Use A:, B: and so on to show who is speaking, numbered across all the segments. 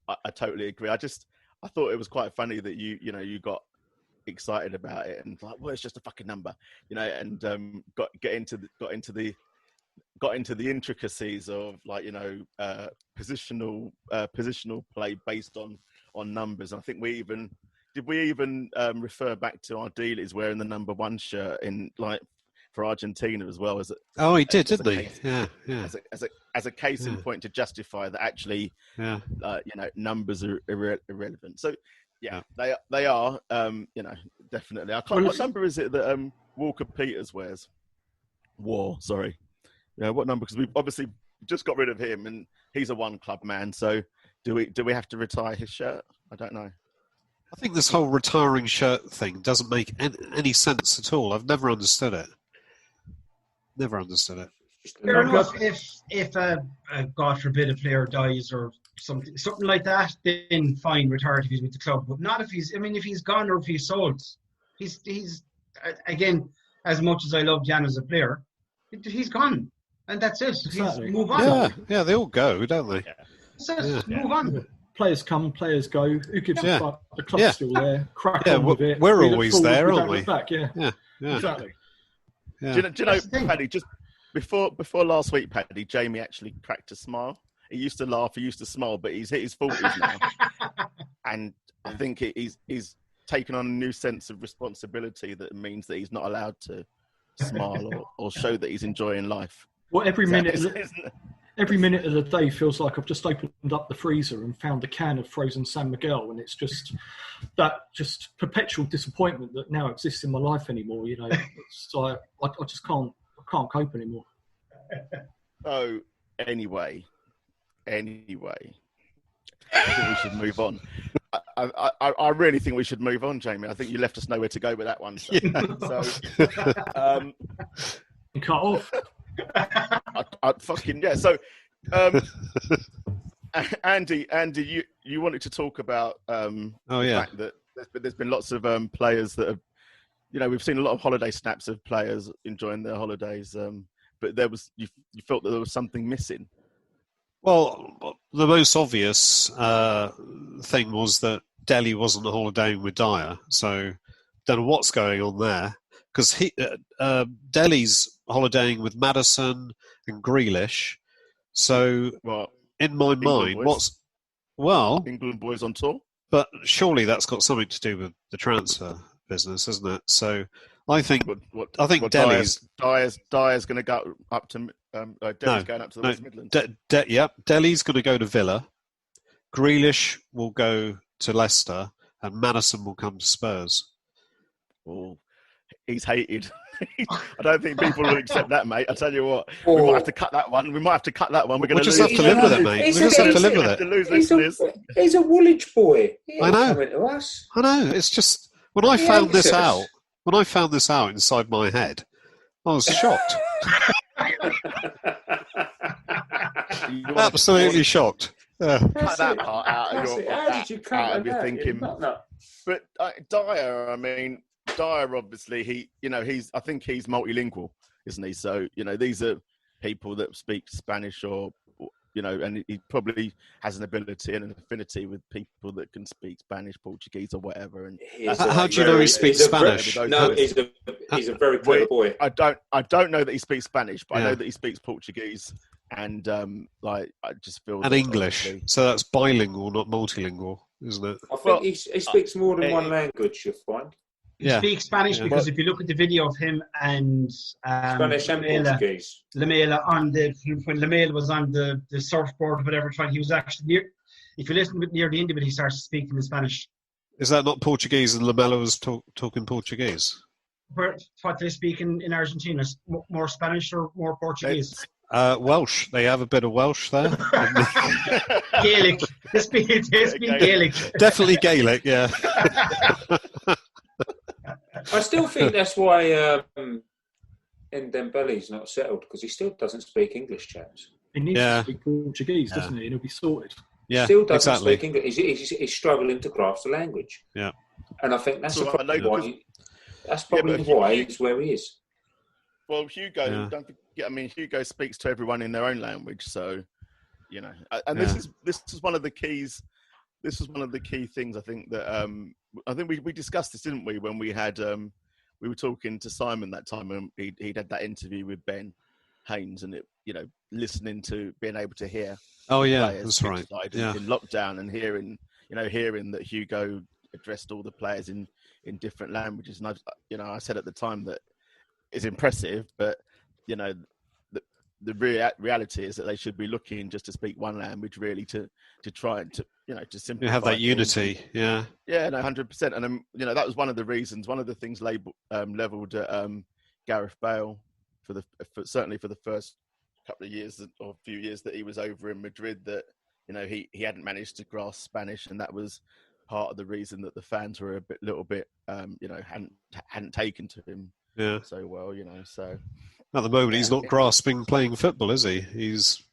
A: I totally agree. I thought it was quite funny that you got excited about it and like, well, it's just a fucking number, and got into the intricacies of like positional play based on numbers. And I think we even refer back to our dealers wearing the number 1 shirt in like for Argentina as well as
B: he did, didn't he? Yeah.
A: As a case in point to justify that actually numbers are irrelevant. So they are definitely. I can't. What number is it that Walker Peters wears? Sorry. What number? Because we've obviously just got rid of him, and he's a 1 club man. So do we have to retire his shirt? I don't know.
B: I think this whole retiring shirt thing doesn't make any sense at all. I've never understood it. Never understood it.
C: Fair enough. If God forbid a player dies or something like that, then fine, retired if he's with the club. But not if he's. I mean, if he's gone or if he's sold, he's again. As much as I love Jan as a player, he's gone, and that's it.
D: Exactly.
C: Move on.
B: Yeah, they all go, don't they?
C: Move on.
D: Players come, players go. Who gives a fuck? The club's still there. Crack on with it.
B: We're always there, aren't we?
D: Back. Yeah,
C: Exactly.
B: Yeah.
A: Do you know, Paddy? Just before last week, Paddy, Jamie actually cracked a smile. He used to laugh, he used to smile, but he's hit his 40s now, and I think he's taken on a new sense of responsibility that means that he's not allowed to smile or show that he's enjoying life.
D: Well, every minute of the day feels like I've just opened up the freezer and found a can of frozen San Miguel, and it's just that perpetual disappointment that now exists in my life anymore. It's like I just can't cope anymore.
A: So anyway, I think we should move on. I really think we should move on, Jamie. I think you left us nowhere to go with that one. So
D: Cut off.
A: So, Andy, you wanted to talk about the fact that there's been lots of players that have, we've seen a lot of holiday snaps of players enjoying their holidays, but you felt that there was something missing.
B: Well, the most obvious thing was that Delhi wasn't holidaying with Dyer, so don't know what's going on there, because Delhi's holidaying with Maddison and Grealish. So, in my mind,
A: England boys on tour?
B: But surely that's got something to do with the transfer business, isn't it? So, I think Delhi's
A: going to go up to Delhi's going up to the West Midlands.
B: Delhi's going to go to Villa. Grealish will go to Leicester, and Maddison will come to Spurs.
A: Oh, he's hated. I don't think people will accept that, mate. I tell you what, we might have to cut that one. We're going to
B: just have to live with it, mate. We just have to live with it.
E: He's a Woolwich boy.
B: I know.
E: Coming to us.
B: I know. It's just when I found this out inside my head, I was shocked. Absolutely shocked.
A: Cut that part out of your thinking. But Dyer, obviously, I think he's multilingual, isn't he? So, these are people that speak Spanish and he probably has an ability and an affinity with people that can speak Spanish, Portuguese or whatever. And
B: how do you know he speaks Spanish?
E: No, he's a very clever boy.
A: I don't know that he speaks Spanish, but I know that he speaks Portuguese and I just feel
B: and English. So that's bilingual, not multilingual, isn't it?
E: I think he speaks more than one language, you'll find.
C: He speaks Spanish because if you look at the video of him and
E: Spanish and Portuguese,
C: Lamela when Lamela was on the surfboard or whatever, he was actually if you listen near the end of it, he starts speaking in Spanish.
B: Is that not Portuguese and Lamela was talking Portuguese?
C: What they speak in Argentina, more Spanish or more Portuguese?
B: Welsh. They have a bit of Welsh there.
C: Gaelic. They speak Gaelic.
B: Definitely Gaelic, yeah.
E: I still think that's why Dembele's not settled, because he still doesn't speak English, chaps.
D: He needs to speak Portuguese, doesn't he? And he'll be sorted.
B: Yeah,
E: still doesn't speak English. He's struggling to grasp the language.
B: Yeah.
E: And I think that's probably why he's where he is.
A: Well, Hugo, don't forget, Hugo speaks to everyone in their own language, so, and this is one of the keys this was one of the key things. I think that I think we discussed this, didn't we, when we had we were talking to Simon that time, and he'd had that interview with Ben Haynes, and listening to being able to hear.
B: Oh yeah, that's right.
A: In lockdown, and hearing that Hugo addressed all the players in different languages, and I said at the time that it's impressive, but the reality is that they should be looking just to speak one language, really, to try and to simplify.
B: You have that unity, yeah.
A: Yeah, no, 100%. And that was one of the reasons, one of the things leveled at Gareth Bale certainly for the first couple of years or few years that he was over in Madrid, that he hadn't managed to grasp Spanish, and that was part of the reason that the fans were little bit hadn't taken to him so well, so.
B: At the moment, he's not grasping playing football, is he? He's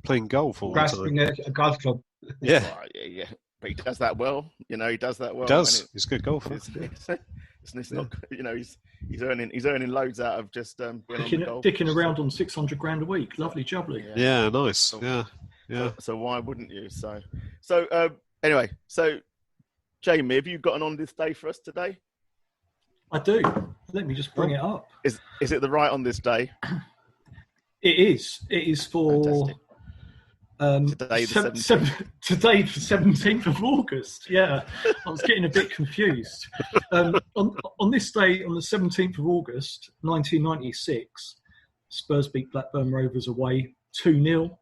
B: playing golf all the time.
C: Grasping a golf club.
A: Yeah. Yeah. But he does that well. He does that well.
B: He does. He's a good golfer.
A: It's not. He's earning loads out of just
D: dicking around on 600 grand a week. Lovely jubbly.
B: Yeah, nice. Yeah.
A: So why wouldn't you? So anyway, so Jamie, have you got an on this day for us today?
D: I do. Let me just bring it up.
A: Is it the right on this day?
D: It is. It is for
A: today,
D: today, the 17th of August. Yeah, I was getting a bit confused. On this day, on the 17th of August, 1996, Spurs beat Blackburn Rovers away 2-0.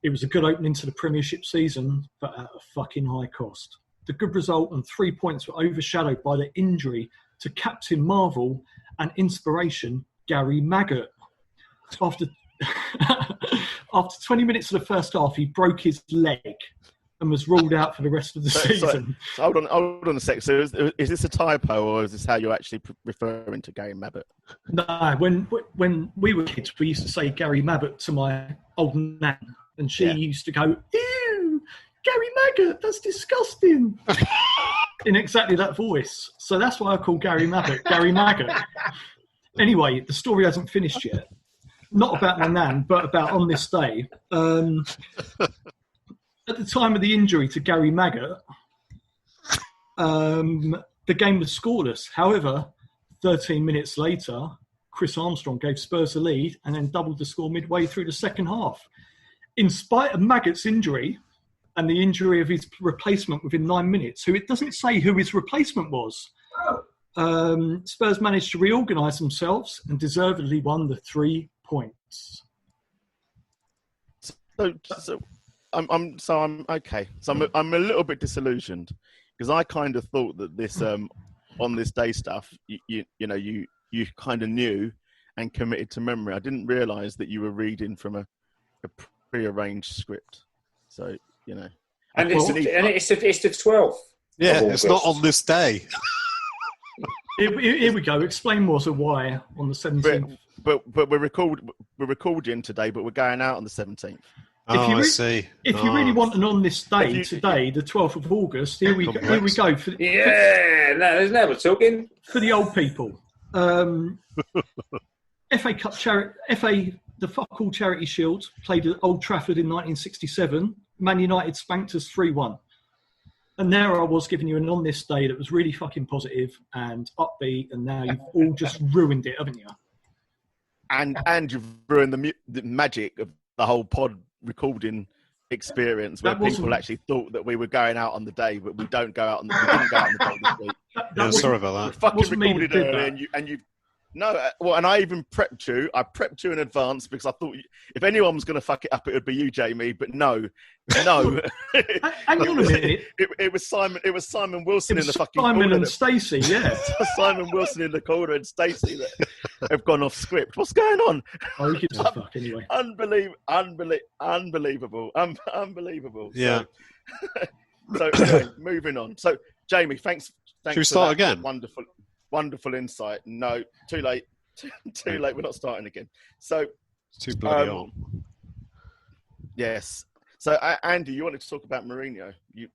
D: It was a good opening to the Premiership season, but at a fucking high cost. The good result and 3 points were overshadowed by the injury to Captain Marvel and inspiration Gary Maggott. After 20 minutes of the first half, he broke his leg and was ruled out for the rest of the season.
A: So hold on a sec. So is this a typo, or is this how you're actually referring to Gary Maggott?
D: No, when we were kids, we used to say Gary Maggott to my old nan, and she used to go, "Ew, Gary Maggott, that's disgusting." In exactly that voice. So that's why I call Gary Maggott Gary Maggott. Anyway, the story hasn't finished yet. Not about my nan, but about on this day. At the time of the injury to Gary Maggott, the game was scoreless. However, 13 minutes later, Chris Armstrong gave Spurs the lead and then doubled the score midway through the second half. In spite of Maggott's injury, and the injury of his replacement within 9 minutes, who it doesn't say who his replacement was. Spurs managed to reorganise themselves and deservedly won the 3 points.
A: So I'm okay. So I'm a little bit disillusioned, because I kind of thought that this on this day stuff, you kind of knew and committed to memory. I didn't realise that you were reading from a pre-arranged script. So.
E: And it's the 12th.
B: Yeah, it's not on this day.
D: Here we go. Explain more to why on the 17th.
A: But we're recording today, but we're going out on the 17th.
B: I see.
D: If you really want an on this day today, the 12th of August, here we go.
E: There's never talking
D: for the old people. FA Cup the fuck all Charity Shield played at Old Trafford in 1967. Man United spanked us 3-1. And there I was giving you an on this day that was really fucking positive and upbeat, and now you've all just ruined it, haven't you?
A: And you've ruined the magic of the whole pod recording experience, where people actually thought that we were going out on the day, but we didn't go out on the day this week.
B: Sorry about that.
A: We fucking recorded early, and you. No, and I even prepped you. I prepped you in advance, because I thought if anyone was going to fuck it up, it would be you, Jamie. But no.
D: Hang on a minute.
A: It was Simon. It was Simon Wilson in the fucking
D: Simon
A: corner.
D: And Stacey, yeah.
A: Simon Wilson in the corner and Stacey that have gone off script. What's going on?
D: Oh, who gives a fuck anyway?
A: Unbelievable.
B: Yeah.
A: So anyway, moving on. So Jamie, thanks.
B: Should we start again?
A: Wonderful insight. No, too late. Too late. We're not starting again. So
B: it's too bloody on.
A: Yes. So Andy, you wanted to talk about Mourinho. You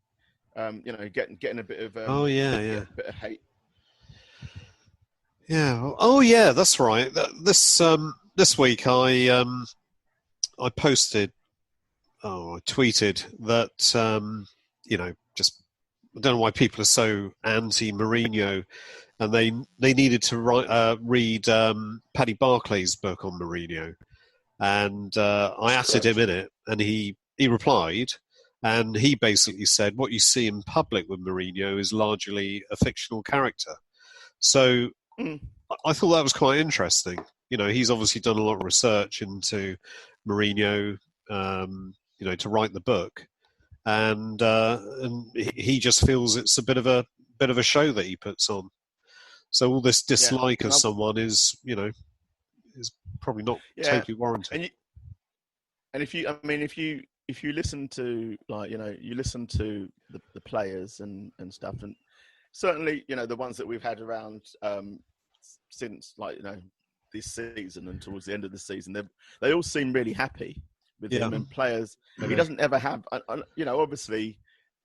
A: getting a bit of
B: a
A: bit of hate.
B: Yeah. Oh yeah, that's right. This week I tweeted that just I don't know why people are so anti Mourinho, and they needed to read Paddy Barclay's book on Mourinho, and I asked him in it, and he replied, and he basically said what you see in public with Mourinho is largely a fictional character. So I thought that was quite interesting. He's obviously done a lot of research into Mourinho, to write the book. And he just feels it's a bit of a show that he puts on. So all this dislike of someone is probably not totally warranted.
A: And if you listen to you listen to the players and stuff, and certainly the ones that we've had around since this season and towards the end of the season, they all seem really happy with him, and players. He doesn't ever have, obviously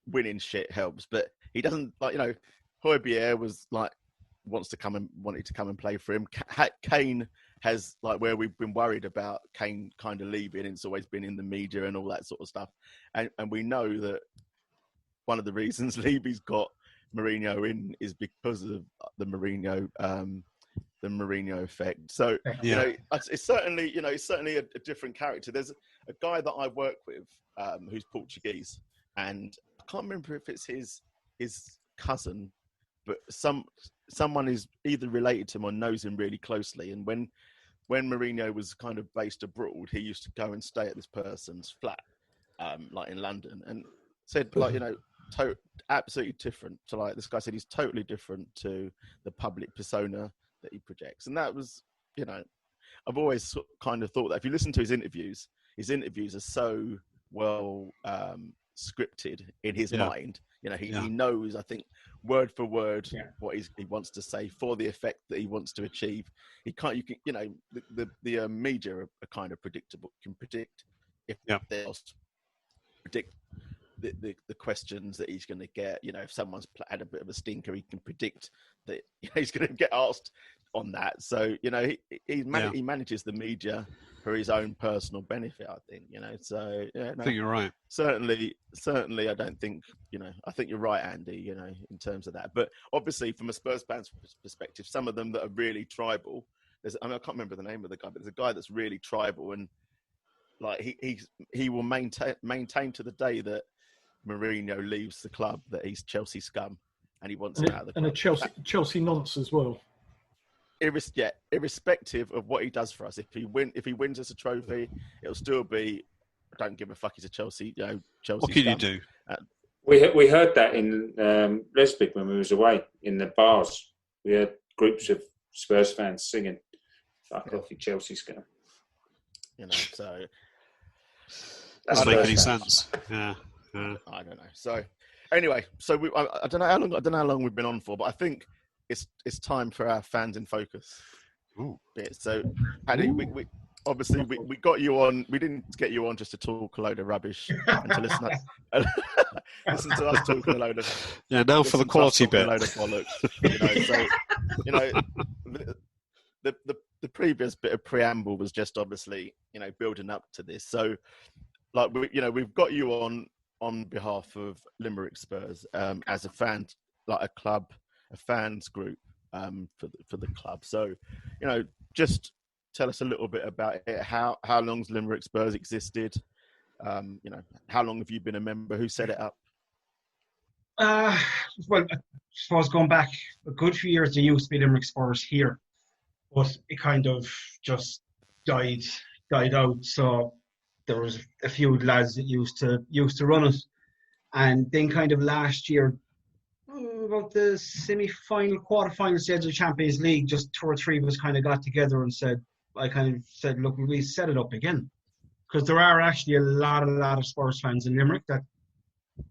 A: winning shit helps, but he doesn't Højbjerg was wanted to come and play for him. Kane has where we've been worried about Kane kind of leaving, it's always been in the media and all that sort of stuff. And we know that one of the reasons Levy's got Mourinho in is because of the Mourinho effect. So it's certainly a different character. There's a guy that I work with who's Portuguese, and I can't remember if it's his cousin, but someone is either related to him or knows him really closely. And when Mourinho was kind of based abroad, he used to go and stay at this person's flat, in London, and said absolutely different. So this guy said he's totally different to the public persona that he projects. And that was, I've always kind of thought that if you listen to his interviews are so well scripted in his mind. He knows, I think, word for word what he wants to say for the effect that he wants to achieve. The media are kind of predictable, can predict if they'll predict the questions that he's going to get. If someone's had a bit of a stinker, he can predict that he's going to get asked on that. So he manages the media for his own personal benefit, I think. So
B: I think you're right.
A: Certainly, I don't think I think you're right, Andy. In terms of that, but obviously from a Spurs fan's perspective, some of them that are really tribal. I can't remember the name of the guy, but there's a guy that's really tribal, and he will maintain to the day that Mourinho leaves the club that he's Chelsea scum, and he wants him out of the club.
D: And a Chelsea nonce as well.
A: Irrespective of what he does for us, if he wins us a trophy, it'll still be, I don't give a fuck. He's a Chelsea. Chelsea.
B: What can you do?
E: We heard that in Lisbon when we was away in the bars. We had groups of Spurs fans singing "Fuck off, you Chelsea scum."
A: So
B: doesn't make any sense. Yeah.
A: I don't know. So anyway, I don't know how long we've been on for, but I think it's time for our fans in focus.
B: Ooh.
A: Bit. So Paddy, we obviously we got you on. We didn't get you on just to talk a load of rubbish and to listen to us talking a load of
B: now for the quality bit.
A: A load of bollocks. The previous bit of preamble was just obviously building up to this. So we've got you on behalf of Limerick Spurs as a fan, a club, a fans group for the club. So just tell us a little bit about it. How long's Limerick Spurs existed? How long have you been a member? Who set it up?
C: Well, I suppose going back a good few years, there used to be Limerick Spurs here, but it kind of just died out. So there was a few lads that used to run it, and then kind of last year, about the semi-final, quarter-final stage of the Champions League, just 2 or 3 of us kind of got together and said, look, we set it up again, because there are actually a lot of Spurs fans in Limerick that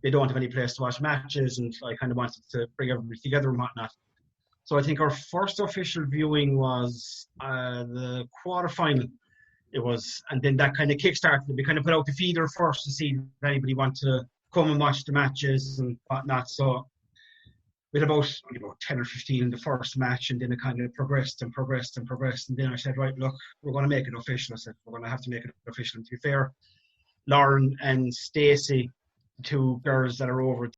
C: they don't have any place to watch matches, and I kind of wanted to bring everybody together and whatnot. So I think our first official viewing was the quarter-final. It was, and then that kind of kick-started it. We kind of put out the feeder first to see if anybody wanted to come and watch the matches and whatnot. So we had about 10 or 15 in the first match, and then it kind of progressed. And then I said, right, look, we're going to make it official. I said, we're going to have to make it official. And to be fair, Lauren and Stacey two girls that are over